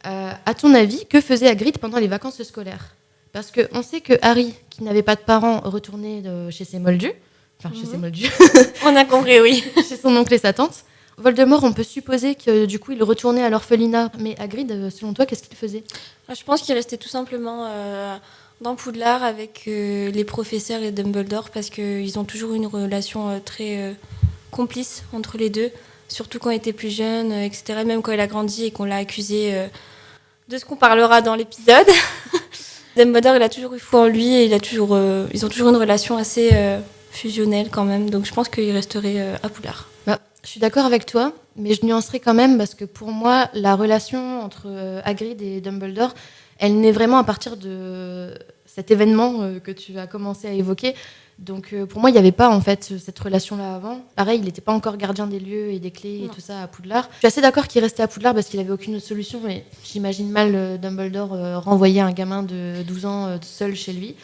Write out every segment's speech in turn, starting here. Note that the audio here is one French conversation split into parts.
À ton avis, que faisait Hagrid pendant les vacances scolaires ? Parce qu'on sait que Harry, qui n'avait pas de parents, retournait chez ses moldus. Enfin, chez ses moldus. On a compris, oui. Chez son oncle et sa tante. Voldemort, on peut supposer que du coup, il retournait à l'orphelinat. Mais Hagrid, selon toi, qu'est-ce qu'il faisait ? Je pense qu'il restait tout simplement dans Poudlard avec les professeurs et Dumbledore parce qu'ils ont toujours une relation très complice entre les deux, surtout quand il était plus jeune, etc. Même quand il a grandi et qu'on l'a accusé de ce qu'on parlera dans l'épisode. Dumbledore, il a toujours eu foi en lui et ils ont toujours une relation assez fusionnelle quand même. Donc je pense qu'il resterait à Poudlard. Je suis d'accord avec toi, mais je nuancerai quand même parce que pour moi, la relation entre Hagrid et Dumbledore, elle naît vraiment à partir de cet événement que tu as commencé à évoquer. Donc pour moi, il n'y avait pas en fait cette relation-là avant. Pareil, il n'était pas encore gardien des lieux et des clés et tout ça à Poudlard. Je suis assez d'accord qu'il restait à Poudlard parce qu'il n'avait aucune autre solution. Et j'imagine mal Dumbledore renvoyer un gamin de 12 ans seul chez lui.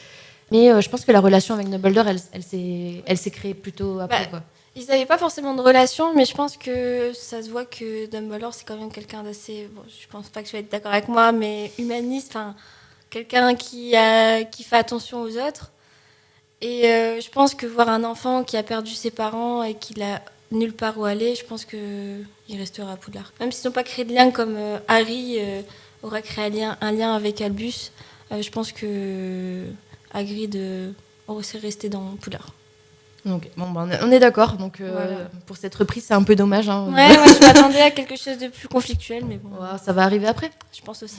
Mais je pense que la relation avec Dumbledore, elle s'est créée plutôt après, quoi. Ils n'avaient pas forcément de relation, mais je pense que ça se voit que Dumbledore, c'est quand même quelqu'un d'assez... Bon, je pense pas que tu vas être d'accord avec moi, mais humaniste, quelqu'un qui fait attention aux autres. Et je pense que voir un enfant qui a perdu ses parents et qui n'a nulle part où aller, je pense qu'il restera à Poudlard. Même s'ils n'ont pas créé de lien comme Harry aura créé un lien avec Albus, je pense que Hagrid aurait resté dans Poudlard. Donc, on est d'accord. Donc, voilà. Pour cette reprise, c'est un peu dommage. Ouais, moi je m'attendais à quelque chose de plus conflictuel, mais bon. Ça va arriver après. Je pense aussi.